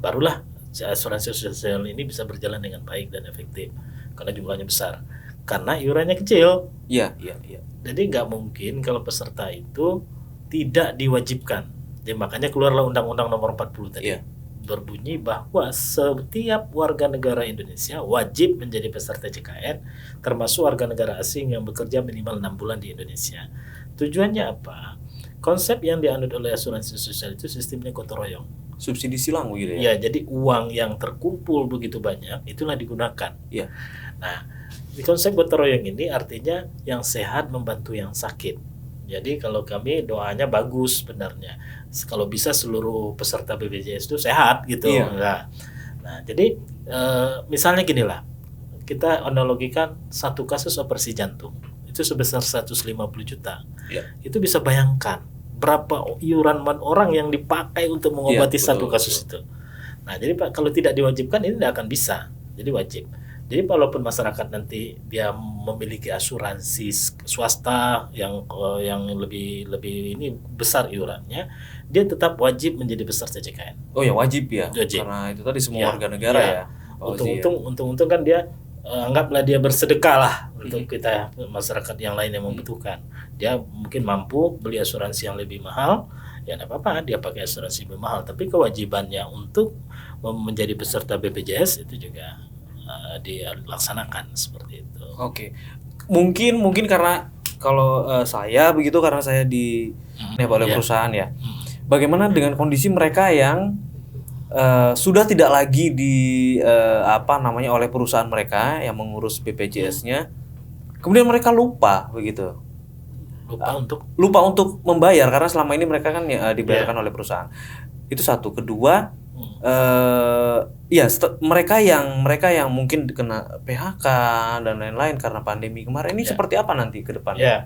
Barulah asuransi sosial ini bisa berjalan dengan baik dan efektif karena jumlahnya besar. Karena iurannya kecil. Iya. Jadi nggak mungkin kalau peserta itu tidak diwajibkan. Jadi makanya keluarlah Undang-Undang Nomor 40 tadi. Iya. Berbunyi bahwa setiap warga negara Indonesia wajib menjadi peserta JKN, termasuk warga negara asing yang bekerja minimal 6 bulan di Indonesia. Tujuannya apa? Konsep yang dianut oleh asuransi sosial itu sistemnya gotong royong. Subsidi silang gitu ya? Ya, jadi uang yang terkumpul begitu banyak itulah digunakan. Iya. Nah, di konsep gotong royong ini artinya yang sehat membantu yang sakit. Jadi kalau kami doanya bagus sebenarnya. Kalau bisa seluruh peserta BPJS itu sehat gitu. Iya. Nah, jadi misalnya gini lah. Kita analogikan satu kasus operasi jantung itu sebesar 150 juta. Iya. Itu bisa bayangkan berapa iuran orang yang dipakai untuk mengobati satu kasus itu. Nah, jadi Pak, kalau tidak diwajibkan ini tidak akan bisa. Jadi wajib. Jadi walaupun masyarakat nanti dia memiliki asuransi swasta yang lebih ini besar iurannya, dia tetap wajib menjadi peserta JKN. Oh ya, wajib ya. Wajib. Karena itu tadi semua warga negara ya. Untung kan dia anggaplah dia bersedekah lah untuk kita masyarakat yang lain yang membutuhkan. Dia mungkin mampu beli asuransi yang lebih mahal, ya tidak apa-apa dia pakai asuransi lebih mahal. Tapi kewajibannya untuk menjadi peserta BPJS itu juga dilaksanakan seperti itu. Oke. Mungkin karena kalau saya begitu karena saya oleh perusahaan ya. Bagaimana dengan kondisi mereka yang sudah tidak lagi oleh perusahaan mereka yang mengurus BPJS-nya, kemudian mereka lupa begitu. Lupa untuk membayar karena selama ini mereka kan dibayarkan oleh perusahaan. Itu satu. Kedua, mereka yang mungkin kena PHK dan lain-lain karena pandemi kemarin ini seperti apa nanti ke depannya? Ya.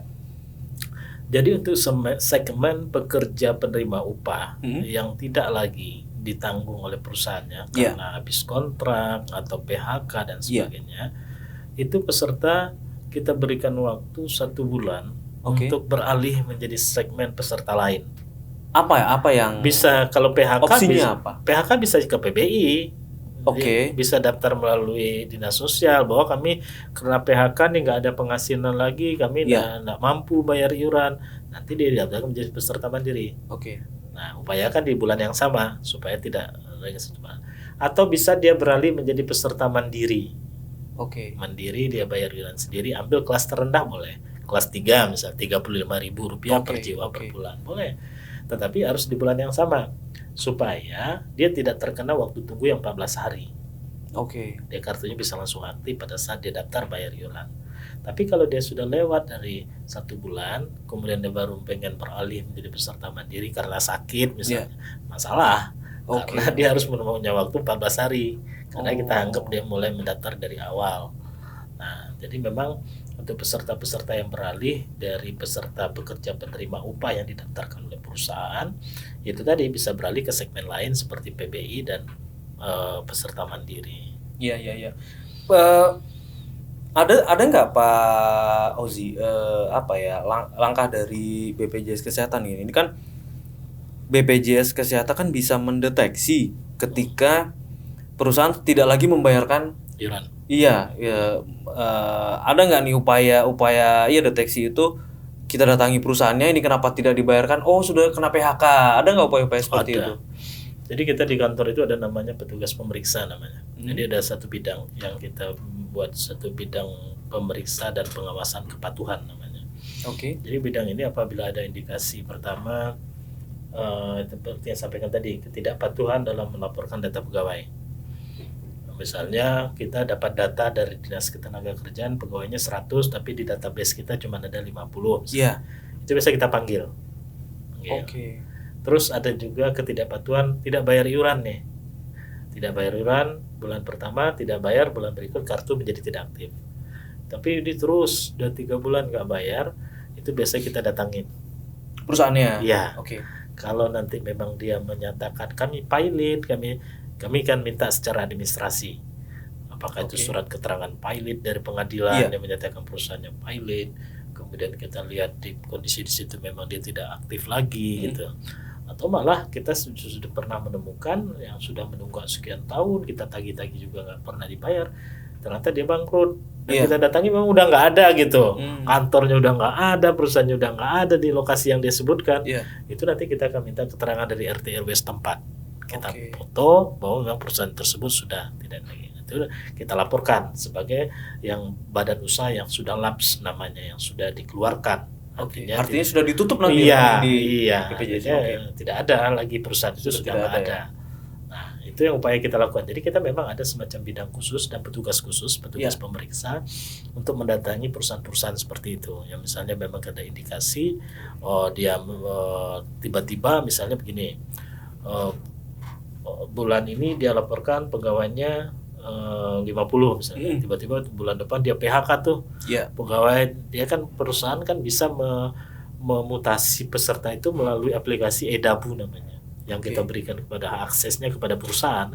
Jadi untuk segmen pekerja penerima upah yang tidak lagi ditanggung oleh perusahaannya karena habis kontrak atau PHK dan sebagainya, itu peserta kita berikan waktu 1 bulan untuk beralih menjadi segmen peserta lain. Apa yang bisa? Kalau PHK opsinya apa? PHK bisa ke PBI. Bisa daftar melalui dinas sosial bahwa kami karena PHK nih nggak ada penghasilan lagi, kami nggak mampu bayar iuran, nanti dia daftar menjadi peserta mandiri. Nah, upayakan di bulan yang sama supaya tidak lagi sejuta. Atau bisa dia beralih menjadi peserta mandiri. Mandiri dia bayar iuran sendiri, ambil kelas terendah boleh. Kelas 3 misal Rp35.000 per jiwa per bulan boleh. Tetapi harus di bulan yang sama supaya dia tidak terkena waktu tunggu yang 14 hari. Dia kartunya bisa langsung aktif pada saat dia daftar bayar iuran. Tapi kalau dia sudah lewat dari 1 bulan, kemudian dia baru pengen beralih menjadi peserta mandiri karena sakit misalnya, masalah. Oke. Karena dia harus punya waktu 14 hari. Karena kita Oh. anggap dia mulai mendaftar dari awal. Nah, jadi memang untuk peserta-peserta yang beralih dari peserta pekerja penerima upah yang didaftarkan oleh perusahaan, itu tadi bisa beralih ke segmen lain seperti PBI dan peserta mandiri. Iya, iya, iya. Ada nggak Pak Ozi apa ya langkah dari BPJS Kesehatan ini? Ini kan BPJS Kesehatan kan bisa mendeteksi ketika perusahaan tidak lagi membayarkan. Iuran. Iya, ya, ada nggak nih upaya ya deteksi itu kita datangi perusahaannya ini kenapa tidak dibayarkan? Oh sudah kena PHK. Ada nggak upaya-upaya seperti itu? Jadi kita di kantor itu ada namanya petugas pemeriksa namanya. Jadi ada satu bidang yang kita buat, satu bidang pemeriksa dan pengawasan kepatuhan namanya. Oke. Jadi bidang ini apabila ada indikasi pertama seperti yang sampaikan tadi, ketidakpatuhan dalam melaporkan data pegawai. Misalnya kita dapat data dari Dinas Ketenagakerjaan pegawainya 100 tapi di database kita cuma ada 50. Iya. Itu bisa kita panggil. Oke. Terus ada juga ketidakpatuhan tidak bayar iuran nih. Tidak bayar iuran bulan pertama, tidak bayar bulan berikut kartu menjadi tidak aktif. Tapi ini terus udah 3 bulan nggak bayar, itu biasa kita datangin. Perusahaannya. Iya. Oke. Kalau nanti memang dia menyatakan kami pilot, kami kan minta secara administrasi. Apakah itu surat keterangan pilot dari pengadilan yang menyatakan perusahaannya pilot, kemudian kita lihat di kondisi di situ memang dia tidak aktif lagi gitu. Atau malah kita sudah pernah menemukan yang sudah menunggak sekian tahun, kita tagih-tagih juga nggak pernah dibayar, ternyata dia bangkrut. Dan kita datangi memang udah nggak ada gitu, kantornya udah nggak ada, perusahaannya udah nggak ada di lokasi yang dia sebutkan. Itu nanti kita akan minta keterangan dari RT RW setempat. Kita foto bahwa memang perusahaan tersebut sudah tidak lagi. Itu kita laporkan sebagai yang badan usaha yang sudah lapse namanya, yang sudah dikeluarkan. Artinya sudah ditutup nanti di BPJS. Tidak ada lagi perusahaan itu sudah tidak ada. Nah, itu yang upaya kita lakukan. Jadi kita memang ada semacam bidang khusus dan petugas khusus, petugas pemeriksa untuk mendatangi perusahaan-perusahaan seperti itu. Yang misalnya memang ada indikasi dia tiba-tiba misalnya begini. Bulan ini dia laporkan pegawainya 50 misalnya, tiba-tiba bulan depan dia PHK tuh. Pegawai dia kan, perusahaan kan bisa memutasi peserta itu melalui aplikasi eDabu namanya, yang kita berikan kepada aksesnya kepada perusahaan.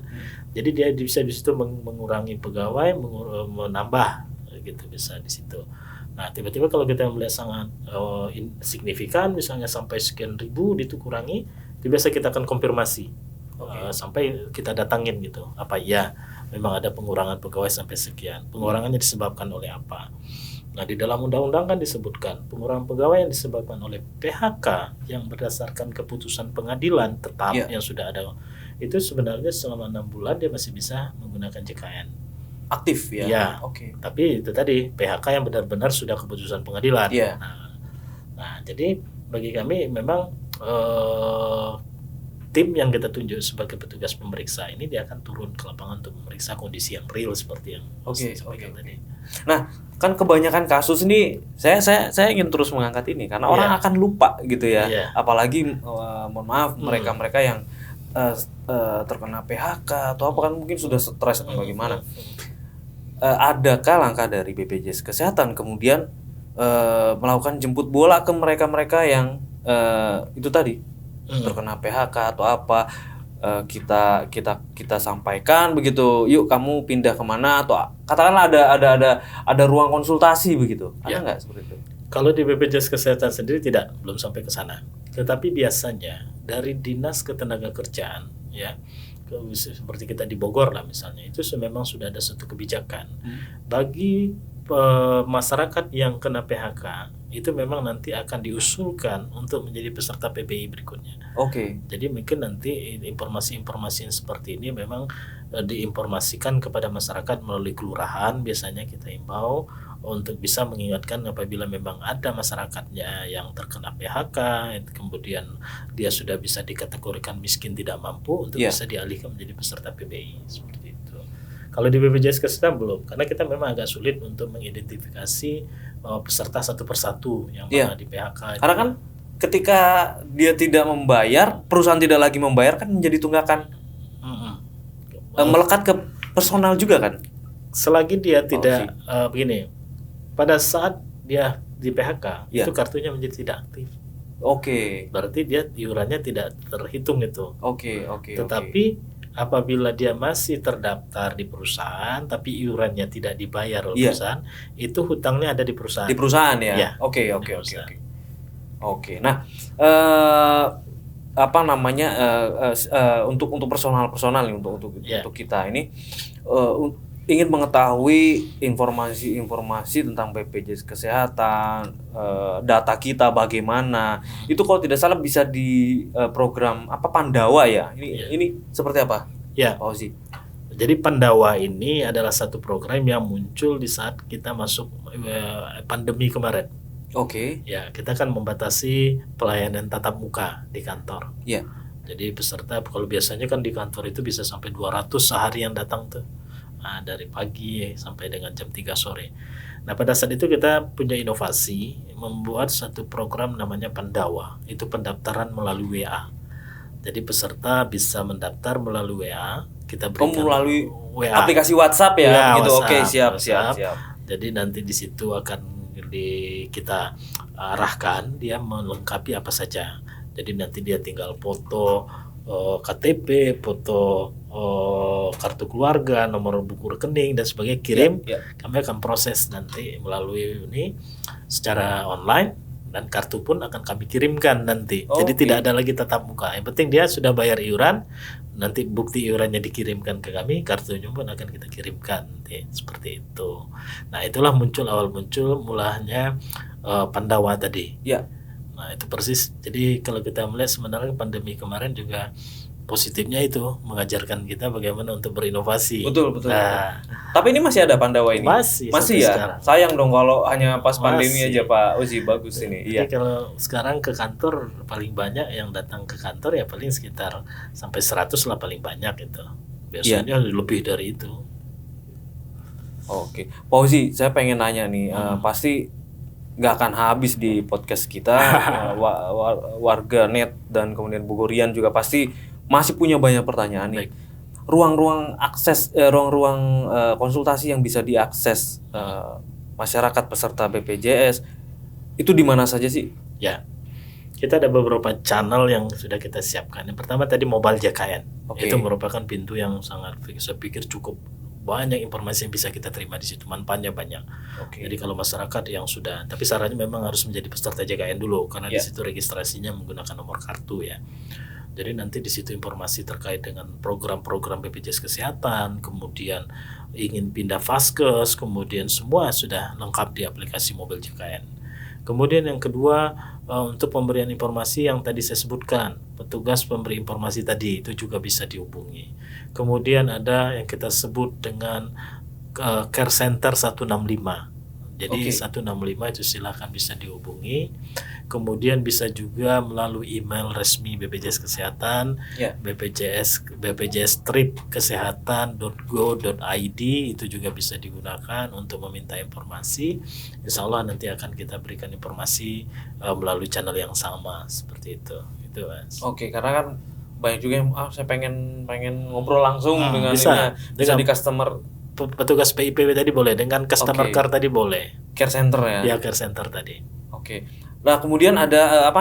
Jadi dia bisa di situ mengurangi pegawai, menambah gitu, bisa di situ. Nah, tiba-tiba kalau kita melihat sangat signifikan misalnya sampai sekian ribu itu kurangi, itu biasa kita akan konfirmasi. Sampai kita datangin gitu, apa iya memang ada pengurangan pegawai sampai sekian, pengurangannya disebabkan oleh apa. Nah, di dalam undang-undang kan disebutkan pengurangan pegawai yang disebabkan oleh PHK yang berdasarkan keputusan pengadilan tetap yang sudah ada, itu sebenarnya selama 6 bulan dia masih bisa menggunakan JKN aktif ya. Tapi itu tadi PHK yang benar-benar sudah keputusan pengadilan. Nah, jadi bagi kami memang tim yang kita tunjuk sebagai petugas pemeriksa ini dia akan turun ke lapangan untuk memeriksa kondisi yang real seperti yang sampaikan tadi. Nah, kan kebanyakan kasus ini saya ingin terus mengangkat ini karena orang akan lupa gitu ya. Apalagi mohon maaf mereka-mereka yang terkena PHK atau apa kan mungkin sudah stres atau bagaimana. Adakah langkah dari BPJS Kesehatan kemudian melakukan jemput bola ke mereka-mereka yang itu tadi terkena PHK atau apa, kita sampaikan begitu, yuk kamu pindah kemana, atau katakanlah ada ruang konsultasi begitu, ada nggak seperti itu? Kalau di BPJS Kesehatan sendiri belum sampai ke sana, tetapi biasanya dari Dinas Ketenagakerjaan ya, seperti kita di Bogor lah misalnya, itu memang sudah ada satu kebijakan bagi masyarakat yang kena PHK, itu memang nanti akan diusulkan untuk menjadi peserta PBI berikutnya. Jadi mungkin nanti informasi-informasi seperti ini memang diinformasikan kepada masyarakat melalui kelurahan, biasanya kita imbau untuk bisa mengingatkan apabila memang ada masyarakatnya yang terkena PHK, kemudian dia sudah bisa dikategorikan miskin tidak mampu, untuk bisa dialihkan menjadi peserta PBI seperti itu. Kalau di BPJS Kesehatan belum, karena kita memang agak sulit untuk mengidentifikasi peserta satu persatu yang mana di PHK. Karena kan ketika dia tidak membayar, perusahaan tidak lagi membayar kan menjadi tunggakan. Melekat ke personal juga kan? Selagi dia tidak begini, pada saat dia di PHK itu kartunya menjadi tidak aktif. Berarti dia iurannya tidak terhitung itu. Tetapi apabila dia masih terdaftar di perusahaan tapi iurannya tidak dibayar oleh perusahaan, itu hutangnya ada di perusahaan. Di perusahaan ya. Iya, Oke. Nah, apa namanya untuk personal nih, untuk kita ini ingin mengetahui informasi tentang BPJS Kesehatan, data kita bagaimana. Itu kalau tidak salah bisa di program Pandawa ya. Ini seperti apa? Ya, Pak Ozi. Jadi Pandawa ini adalah satu program yang muncul di saat kita masuk pandemi kemarin. Ya, kita kan membatasi pelayanan tatap muka di kantor. Jadi peserta kalau biasanya kan di kantor itu bisa sampai 200 sehari yang datang tuh. Dari pagi sampai dengan jam 3 sore. Nah, pada saat itu kita punya inovasi membuat satu program namanya Pandawa. Itu pendaftaran melalui WA. Jadi peserta bisa mendaftar melalui WA. Kita berikan melalui WA. Aplikasi WhatsApp ya, gitu. WhatsApp, Siap. Jadi nanti di situ akan kita arahkan dia melengkapi apa saja. Jadi nanti dia tinggal foto KTP, foto kartu keluarga, nomor buku rekening dan sebagainya, kirim. Kami akan proses nanti melalui ini secara online dan kartu pun akan kami kirimkan nanti. Jadi tidak ada lagi tatap muka. Yang penting dia sudah bayar iuran, nanti bukti iurannya dikirimkan ke kami, kartunya pun akan kita kirimkan nanti, seperti itu. Nah, itulah awal muncul mulanya Pandawa tadi. Nah, itu persis. Jadi kalau kita melihat sebenarnya pandemi kemarin juga positifnya itu mengajarkan kita bagaimana untuk berinovasi. Betul. Nah, tapi ini masih ada Pandawa ini? Masih ya? Sekarang. Sayang dong kalau hanya pas pandemi aja Pak Ozi. Bagus ini. Jadi kalau sekarang ke kantor paling banyak yang datang ke kantor ya paling sekitar sampai 100 lah paling banyak itu. Biasanya lebih dari itu. Pak Ozi, saya pengen nanya nih, pasti nggak akan habis di podcast kita. Warga net dan kemudian Bogorian juga pasti masih punya banyak pertanyaan nih. Ruang-ruang akses, ruang-ruang konsultasi yang bisa diakses masyarakat peserta BPJS itu di mana saja sih? Ya, kita ada beberapa channel yang sudah kita siapkan. Yang pertama tadi Mobile JKN. Itu merupakan pintu yang sangat, saya pikir cukup banyak informasi yang bisa kita terima di situ, manfaatnya banyak. Jadi kalau masyarakat yang sudah, tapi syaratnya memang harus menjadi peserta JKN dulu, karena di situ registrasinya menggunakan nomor kartu ya. Jadi nanti di situ informasi terkait dengan program-program BPJS Kesehatan, kemudian ingin pindah vaskes, kemudian semua sudah lengkap di aplikasi Mobile JKN. Kemudian yang kedua, untuk pemberian informasi yang tadi saya sebutkan, petugas pemberi informasi tadi itu juga bisa dihubungi. Kemudian ada yang kita sebut dengan Care Center 165. Jadi 165 itu silakan bisa dihubungi. Kemudian bisa juga melalui email resmi BPJS Kesehatan, bpjs-kesehatan.go.id, itu juga bisa digunakan untuk meminta informasi. Insya Allah nanti akan kita berikan informasi melalui channel yang sama seperti itu. Itu Mas. Karena kan banyak juga yang saya pengen ngobrol langsung dengan bisa di customer. Petugas PIPW tadi boleh, dengan customer care tadi boleh. Care center ya? Ya, care center tadi. Nah, kemudian ada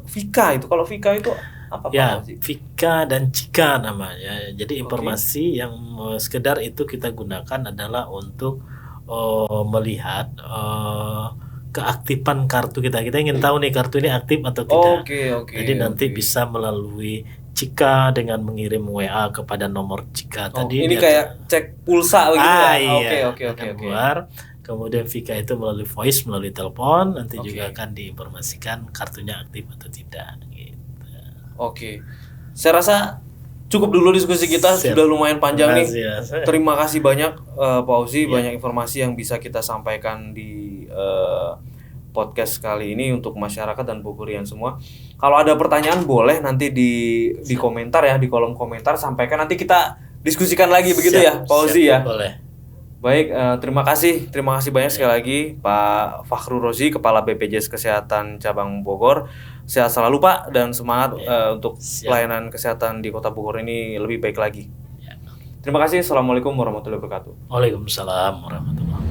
Vika itu. Kalau Vika itu apa? Ya, Vika dan Cika namanya. Jadi informasi yang sekedar itu kita gunakan adalah untuk melihat keaktifan kartu kita. Kita ingin tahu nih kartu ini aktif atau tidak. Jadi nanti bisa melalui Cika dengan mengirim WA kepada nomor Cika tadi. Ini kayak cek pulsa begitu ya? Oke. Kemudian Vika itu melalui voice, melalui telepon, nanti juga akan diinformasikan kartunya aktif atau tidak. Gitu. Saya rasa cukup dulu diskusi kita. Sudah lumayan panjang nih. Terima kasih banyak Pak Ozi, banyak informasi yang bisa kita sampaikan di podcast kali ini untuk masyarakat dan Bogorian semua. Kalau ada pertanyaan boleh nanti di komentar ya, di kolom komentar sampaikan, nanti kita diskusikan lagi begitu Siap, ya, Pak Ozi siap, ya. boleh. Baik, terima kasih banyak sekali lagi Pak Fakhru Rozi, Kepala BPJS Kesehatan Cabang Bogor. Sehat selalu Pak dan semangat untuk Siap. pelayanan kesehatan di Kota Bogor ini lebih baik lagi. Ya. Terima kasih. Assalamualaikum warahmatullahi wabarakatuh. Waalaikumsalam warahmatullahi wabarakatuh.